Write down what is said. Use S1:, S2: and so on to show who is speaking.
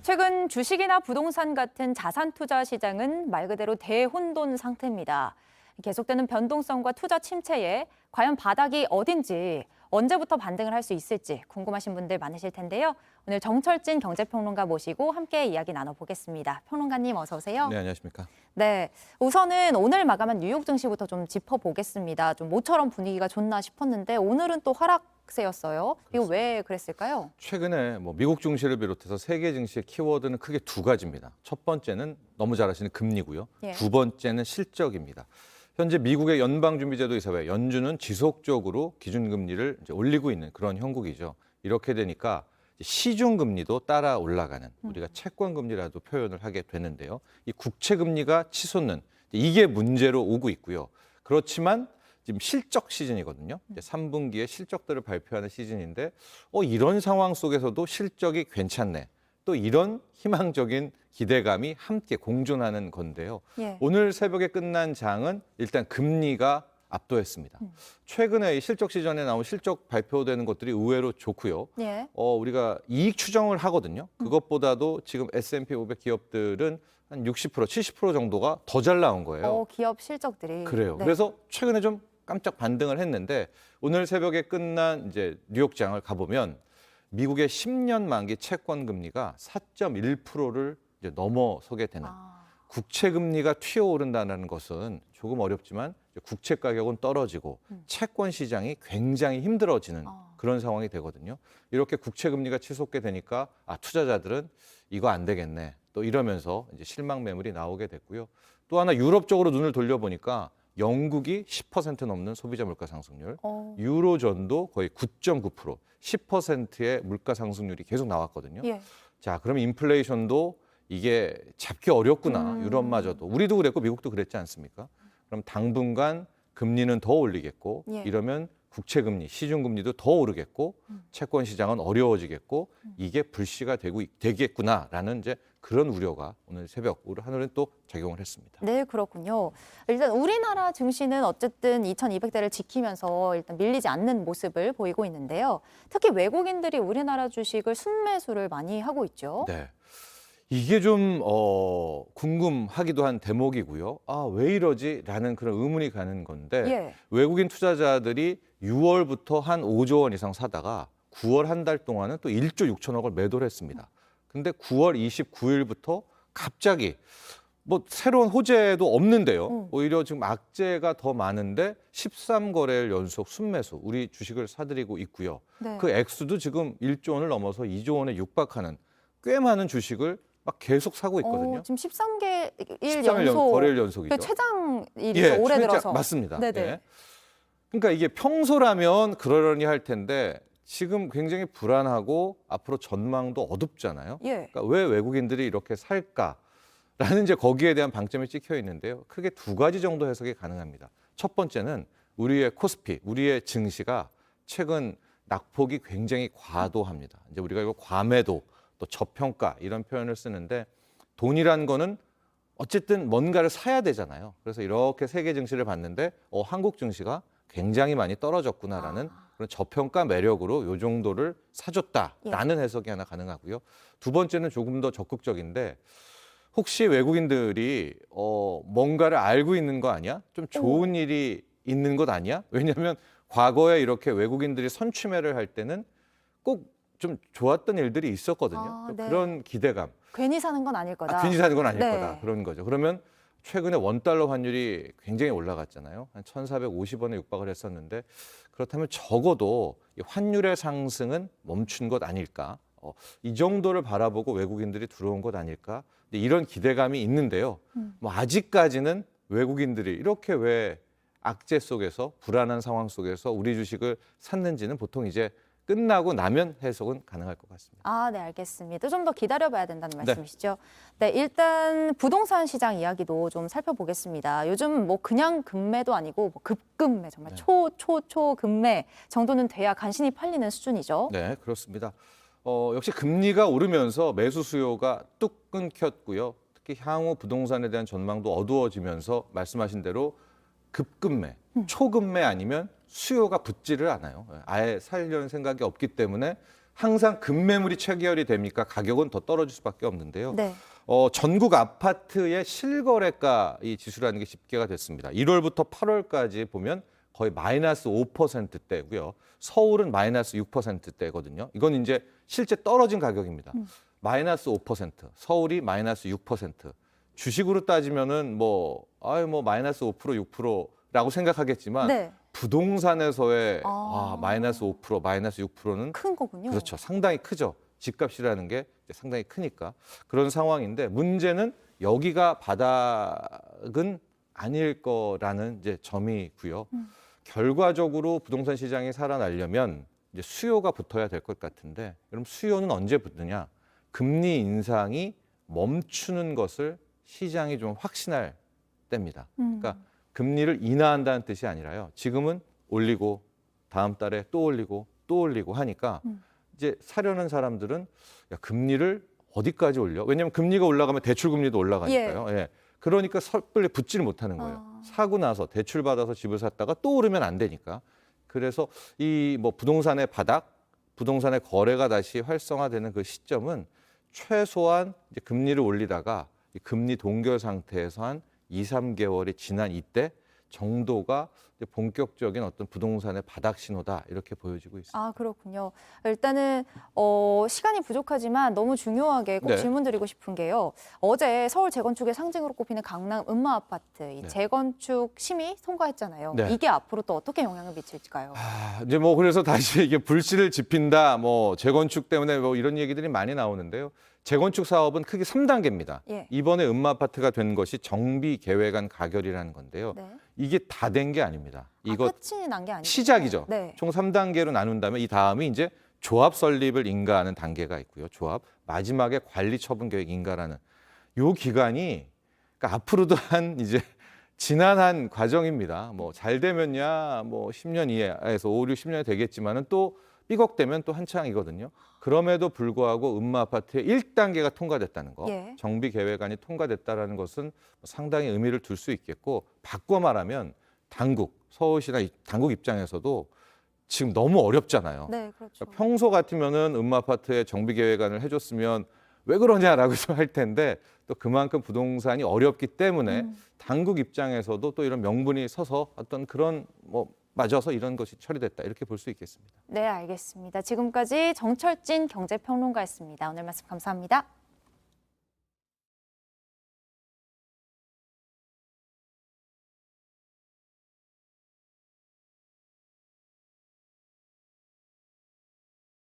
S1: 최근 주식이나 부동산 같은 자산 투자 시장은 말 그대로 대혼돈 상태입니다. 계속되는 변동성과 투자 침체에 과연 바닥이 어딘지, 언제부터 반등을 할 수 있을지 궁금하신 분들 많으실 텐데요. 오늘 정철진 경제평론가 모시고 함께 이야기 나눠보겠습니다. 평론가님 어서 오세요.
S2: 네, 안녕하십니까.
S1: 네, 우선은 오늘 마감한 뉴욕 증시부터 좀 짚어보겠습니다. 좀 모처럼 분위기가 좋나 싶었는데 오늘은 또 하락세였어요. 이거 왜 그랬을까요?
S2: 최근에 미국 증시를 비롯해서 세계 증시의 키워드는 크게 두 가지입니다. 첫 번째는 너무 잘 아시는 금리고요.
S1: 예.
S2: 두 번째는 실적입니다. 현재 미국의 연방준비제도 이사회 연준은 지속적으로 기준금리를 이제 올리고 있는 그런 형국이죠. 이렇게 되니까 시중금리도 따라 올라가는, 우리가 채권금리라도 표현을 하게 되는데요. 이 국채금리가 치솟는 이게 문제로 오고 있고요. 그렇지만 지금 실적 시즌이거든요. 이제 3분기에 실적들을 발표하는 시즌인데 이런 상황 속에서도 실적이 괜찮네. 또 이런 희망적인 기대감이 함께 공존하는 건데요.
S1: 예.
S2: 오늘 새벽에 끝난 장은 일단 금리가 압도했습니다. 최근에 이 실적 시즌에 나온 실적 발표되는 것들이 의외로 좋고요.
S1: 예.
S2: 우리가 이익 추정을 하거든요. 그것보다도 지금 S&P 500 기업들은 한 60%, 70% 정도가 더 잘 나온 거예요.
S1: 기업 실적들이.
S2: 그래요.
S1: 네.
S2: 그래서 최근에 좀 깜짝 반등을 했는데 오늘 새벽에 끝난 이제 뉴욕장을 가보면 미국의 10년 만기 채권 금리가 4.1%를 이제 넘어서게 되는, 국채 금리가 튀어오른다는 것은 조금 어렵지만 국채 가격은 떨어지고 채권 시장이 굉장히 힘들어지는 그런 상황이 되거든요. 이렇게 국채 금리가 치솟게 되니까 투자자들은 이거 안 되겠네. 또 이러면서 이제 실망 매물이 나오게 됐고요. 또 하나 유럽 쪽으로 눈을 돌려보니까 영국이 10% 넘는 소비자 물가 상승률, 유로존도 거의 9.9%, 10%의 물가 상승률이 계속 나왔거든요.
S1: 예.
S2: 자, 그러면 인플레이션도 이게 잡기 어렵구나. 유럽마저도. 우리도 그랬고 미국도 그랬지 않습니까? 그럼 당분간 금리는 더 올리겠고
S1: 예.
S2: 이러면 국채금리, 시중금리도 더 오르겠고 채권 시장은 어려워지겠고 이게 불씨가 되겠구나라는 이제 그런 우려가 오늘 새벽 하늘은 또 작용을 했습니다.
S1: 네, 그렇군요. 일단 우리나라 증시는 어쨌든 2200대를 지키면서 일단 밀리지 않는 모습을 보이고 있는데요. 특히 외국인들이 우리나라 주식을 순매수를 많이 하고 있죠.
S2: 네. 이게 좀 궁금하기도 한 대목이고요. 왜 이러지? 라는 그런 의문이 가는 건데
S1: 예.
S2: 외국인 투자자들이 6월부터 한 5조 원 이상 사다가 9월 한 달 동안은 또 1조 6천억을 매도를 했습니다. 근데 9월 29일부터 갑자기 새로운 호재도 없는데요. 오히려 지금 악재가 더 많은데 13거래일 연속 순매수, 우리 주식을 사들이고 있고요.
S1: 네.
S2: 그 액수도 지금 1조 원을 넘어서 2조 원에 육박하는 꽤 많은 주식을 막 계속 사고 있거든요.
S1: 지금 13개일
S2: 13일
S1: 연속
S2: 거래일 연속이죠.
S1: 그 최장일이죠. 올해 들어서.
S2: 맞습니다.
S1: 네네.
S2: 예. 그러니까 이게 평소라면 그러려니 할 텐데 지금 굉장히 불안하고 앞으로 전망도 어둡잖아요.
S1: 예.
S2: 그러니까 왜 외국인들이 이렇게 살까라는 이제 거기에 대한 방점이 찍혀 있는데요. 크게 두 가지 정도 해석이 가능합니다. 첫 번째는 우리의 코스피, 우리의 증시가 최근 낙폭이 굉장히 과도합니다. 이제 우리가 이거 과매도 또 저평가 이런 표현을 쓰는데 돈이란 거는 어쨌든 뭔가를 사야 되잖아요. 그래서 이렇게 세계 증시를 봤는데 한국 증시가 굉장히 많이 떨어졌구나라는 그런 저평가 매력으로 요 정도를 사줬다라는 해석이 하나 가능하고요. 두 번째는 조금 더 적극적인데 혹시 외국인들이 뭔가를 알고 있는 거 아니야? 좀 좋은 일이 있는 것 아니야? 왜냐하면 과거에 이렇게 외국인들이 선취매를 할 때는 꼭 좀 좋았던 일들이 있었거든요.
S1: 네.
S2: 그런 기대감.
S1: 괜히 사는 건 아닐 거다.
S2: 괜히 사는 건 아닐
S1: 네.
S2: 거다. 그런 거죠. 그러면 최근에 원달러 환율이 굉장히 올라갔잖아요. 한 1,450원에 육박을 했었는데 그렇다면 적어도 이 환율의 상승은 멈춘 것 아닐까. 이 정도를 바라보고 외국인들이 들어온 것 아닐까. 이런 기대감이 있는데요. 아직까지는 외국인들이 이렇게 왜 악재 속에서 불안한 상황 속에서 우리 주식을 샀는지는 보통 이제 끝나고 나면 해석은 가능할 것 같습니다.
S1: 네, 알겠습니다. 좀 더 기다려봐야 된다는 말씀이시죠? 네, 일단 부동산 시장 이야기도 좀 살펴보겠습니다. 요즘 그냥 급매도 아니고 급급매, 정말 초급매 정도는 돼야 간신히 팔리는 수준이죠.
S2: 네, 그렇습니다. 역시 금리가 오르면서 매수 수요가 뚝 끊겼고요. 특히 향후 부동산에 대한 전망도 어두워지면서 말씀하신 대로 급급매, 초급매 아니면 수요가 붙지를 않아요. 아예 살려는 생각이 없기 때문에 항상 급매물이 체결이 되니까 가격은 더 떨어질 수밖에 없는데요.
S1: 네.
S2: 전국 아파트의 실거래가 이 지수라는 게 집계가 됐습니다. 1월부터 8월까지 보면 거의 마이너스 5%대고요. 서울은 마이너스 6%대거든요. 이건 이제 실제 떨어진 가격입니다. 마이너스 5%, 서울이 마이너스 6%. 주식으로 따지면은 마이너스 5%, 6%라고 생각하겠지만
S1: 네.
S2: 부동산에서의 마이너스 5%, 마이너스 6%는
S1: 큰 거군요.
S2: 그렇죠. 상당히 크죠. 집값이라는 게 상당히 크니까 그런 상황인데 문제는 여기가 바닥은 아닐 거라는 이제 점이고요. 결과적으로 부동산 시장이 살아나려면 이제 수요가 붙어야 될 것 같은데 그럼 수요는 언제 붙느냐? 금리 인상이 멈추는 것을 시장이 좀 확신할 때입니다. 그러니까 금리를 인하한다는 뜻이 아니라요. 지금은 올리고 다음 달에 또 올리고 또 올리고 하니까 이제 사려는 사람들은 야, 금리를 어디까지 올려? 왜냐하면 금리가 올라가면 대출 금리도 올라가니까요. 예. 그러니까 섣불리 붙지를 못하는 거예요. 사고 나서 대출 받아서 집을 샀다가 또 오르면 안 되니까. 그래서 이 부동산의 바닥, 부동산의 거래가 다시 활성화되는 그 시점은 최소한 이제 금리를 올리다가 이 금리 동결 상태에서 한 2, 3개월이 지난 이때 정도가 이제 본격적인 어떤 부동산의 바닥 신호다 이렇게 보여지고 있습니다.
S1: 아, 그렇군요. 일단은 시간이 부족하지만 너무 중요하게 꼭
S2: 네.
S1: 질문드리고 싶은 게요. 어제 서울 재건축의 상징으로 꼽히는 강남 음마 아파트 이
S2: 네.
S1: 재건축 심의 통과했잖아요.
S2: 네.
S1: 이게 앞으로 또 어떻게 영향을 미칠까요?
S2: 이제 그래서 다시 이게 불씨를 지핀다, 재건축 때문에 이런 얘기들이 많이 나오는데요. 재건축 사업은 크게 3단계입니다.
S1: 예.
S2: 이번에 음마 아파트가 된 것이 정비 계획안 가결이라는 건데요.
S1: 네.
S2: 이게 다 된 게 아닙니다. 이거
S1: 끝이 난 게 아니죠.
S2: 시작이죠.
S1: 네.
S2: 총 3단계로 나눈 다음에 이 다음이 이제 조합 설립을 인가하는 단계가 있고요. 조합 마지막에 관리 처분 계획 인가라는 요 기간이 그러니까 앞으로도 이제 지난한 과정입니다. 잘 되면야 10년 이하에서 5, 6, 10년이 되겠지만은 또 삐걱대면 또 한창이거든요. 그럼에도 불구하고 음마 아파트의 1단계가 통과됐다는 거,
S1: 예.
S2: 정비 계획안이 통과됐다라는 것은 상당히 의미를 둘 수 있겠고 바꿔 말하면 서울시나 당국 입장에서도 지금 너무 어렵잖아요.
S1: 네, 그렇죠.
S2: 그러니까 평소 같으면은 음마 아파트에 정비 계획안을 해줬으면 왜 그러냐라고 할 텐데 또 그만큼 부동산이 어렵기 때문에 당국 입장에서도 또 이런 명분이 서서 어떤 그런 맞아서 이런 것이 처리됐다 이렇게 볼 수 있겠습니다.
S1: 네, 알겠습니다. 지금까지 정철진 경제평론가였습니다. 오늘 말씀 감사합니다.